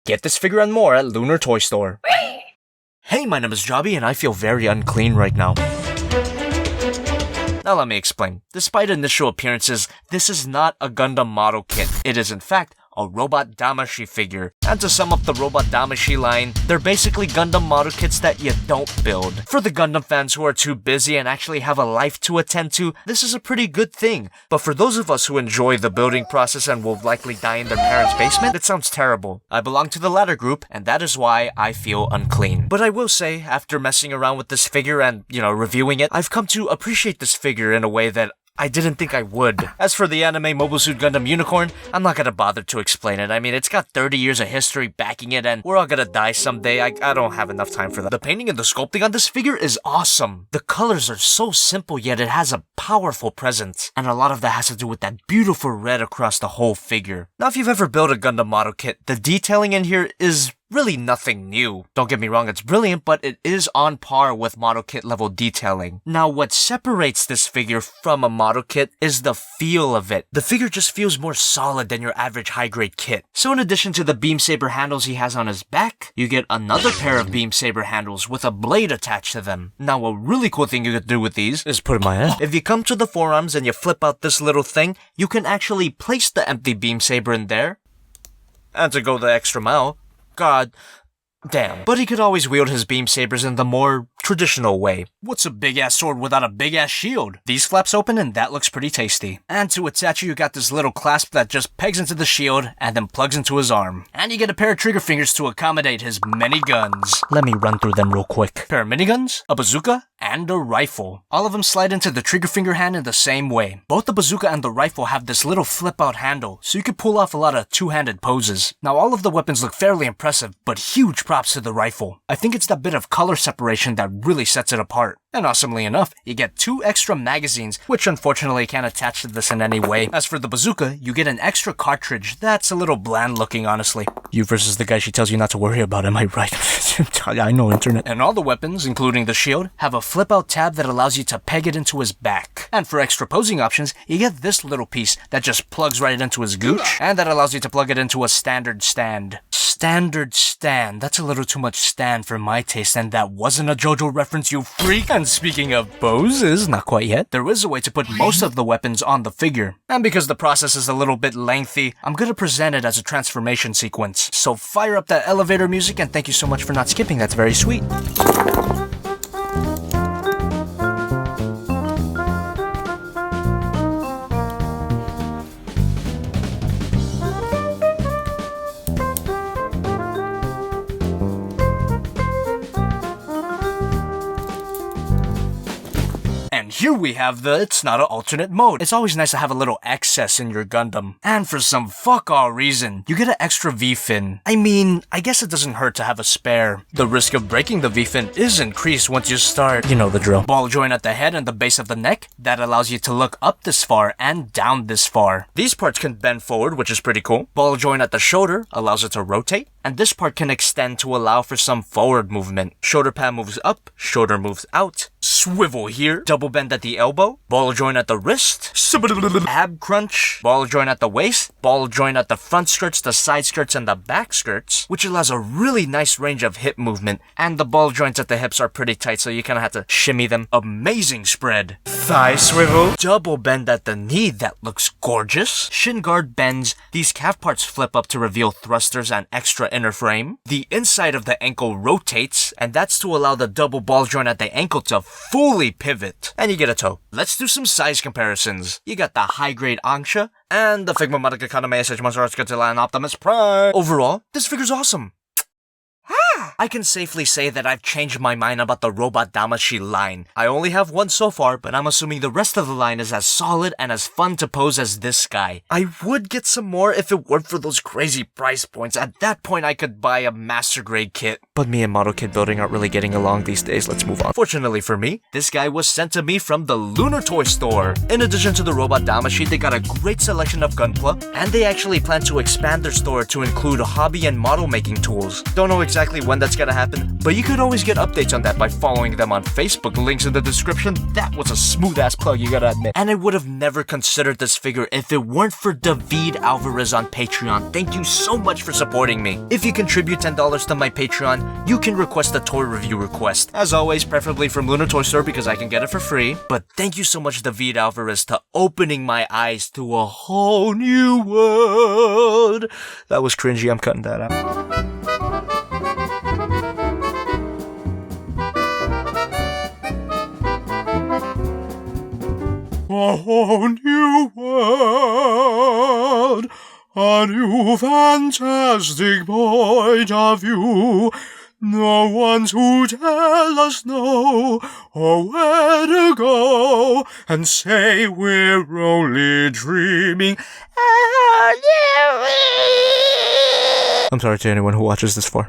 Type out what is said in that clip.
Get this figure and more at Lunar Toy Store. Hey, my name is Jobby and I feel very unclean right now. Now let me explain. Despite initial appearances, this is not a Gundam model kit. It is in fact a Robot Damashi figure. And to sum up the Robot Damashi line, they're basically Gundam model kits that you don't build. For the Gundam fans who are too busy and actually have a life to attend to, this is a pretty good thing. But for those of us who enjoy the building process and will likely die in their parents' basement, it sounds terrible. I belong to the latter group, and that is why I feel unclean. But I will say, after messing around with this figure and, reviewing it, I've come to appreciate this figure in a way that I didn't think I would. As for the anime Mobile Suit Gundam Unicorn, I'm not gonna bother to explain it. I mean, it's got 30 years of history backing it, and we're all gonna die someday. I don't have enough time for that. The painting and the sculpting on this figure is awesome. The colors are so simple, yet it has a powerful presence. And a lot of that has to do with that beautiful red across the whole figure. Now, if you've ever built a Gundam model kit, the detailing in here is really nothing new. Don't get me wrong, it's brilliant, but it is on par with model kit level detailing. Now, what separates this figure from a model kit is the feel of it. The figure just feels more solid than your average high-grade kit. So in addition to the beam saber handles he has on his back, you get another pair of beam saber handles with a blade attached to them. Now, a really cool thing you could do with these is put in my head. If you come to the forearms and you flip out this little thing, you can actually place the empty beam saber in there. And to go the extra mile, God damn. But he could always wield his beam sabers in the more traditional way. What's a big-ass sword without a big-ass shield? These flaps open and that looks pretty tasty. And to attach you got this little clasp that just pegs into the shield and then plugs into his arm. And you get a pair of trigger fingers to accommodate his many guns. Let me run through them real quick. Pair of miniguns, a bazooka, and a rifle. All of them slide into the trigger finger hand in the same way. Both the bazooka and the rifle have this little flip-out handle, so you can pull off a lot of two-handed poses. Now, all of the weapons look fairly impressive, but huge props to the rifle. I think it's that bit of color separation that really sets it apart. And awesomely enough, you get 2 extra magazines, which unfortunately can't attach to this in any way. As for the bazooka, you get an extra cartridge that's a little bland looking, honestly. You versus the guy she tells you not to worry about, am I right? I know internet. And all the weapons, including the shield, have a flip-out tab that allows you to peg it into his back. And for extra posing options, you get this little piece that just plugs right into his gooch, and that allows you to plug it into a standard stand. Standard stand. That's a little too much stand for my taste, and that wasn't a JoJo reference, you freak. And speaking of poses, not quite yet, there is a way to put most of the weapons on the figure. And because the process is a little bit lengthy, I'm gonna present it as a transformation sequence. So fire up that elevator music, and thank you so much for not skipping, that's very sweet. Here we have the it's not an alternate mode. It's always nice to have a little excess in your Gundam. And for some fuck all reason, you get an extra V-fin. I mean, I guess it doesn't hurt to have a spare. The risk of breaking the V-fin is increased once you start, you know the drill. Ball joint at the head and the base of the neck, that allows you to look up this far and down this far. These parts can bend forward, which is pretty cool. Ball joint at the shoulder allows it to rotate. And this part can extend to allow for some forward movement. Shoulder pad moves up, shoulder moves out. Swivel here, double bend at the elbow, ball joint at the wrist, ab crunch, ball joint at the waist, ball joint at the front skirts, the side skirts, and the back skirts, which allows a really nice range of hip movement. And the ball joints at the hips are pretty tight, so you kind of have to shimmy them. Amazing spread. Thigh swivel, double bend at the knee, that looks gorgeous. Shin guard bends, these calf parts flip up to reveal thrusters and extra inner frame. The inside of the ankle rotates, and that's to allow the double ball joint at the ankle to fully pivot. And you get a toe. Let's do some size comparisons. You got the high-grade Angsha, and the Figma Madoka Kaname SH Monster Arts Godzilla and Optimus Prime. Overall, this figure's awesome. I can safely say that I've changed my mind about the Robot Damashi line. I only have one so far, but I'm assuming the rest of the line is as solid and as fun to pose as this guy. I would get some more if it weren't for those crazy price points. At that point, I could buy a master grade kit. But me and model kit building aren't really getting along these days. Let's move on. Fortunately for me, this guy was sent to me from the Lunar Toy Store. In addition to the Robot Damashi, they got a great selection of Gunpla, and they actually plan to expand their store to include hobby and model making tools. Don't know exactly when that's that's gonna happen, but you could always get updates on that by following them on Facebook. Links in the description. That was a smooth-ass plug, you gotta admit. And I would have never considered this figure if it weren't for David Alvarez on Patreon. Thank you so much for supporting me. If you contribute $10 to my Patreon, you can request a toy review request. As always, preferably from Luna Toy Store because I can get it for free. But thank you so much, David Alvarez, to opening my eyes to a whole new world. That was cringy. I'm cutting that out. A whole new world, a new fantastic point of view. No one to tell us no, or where to go, and say we're only dreaming. I'm sorry to anyone who watches this for.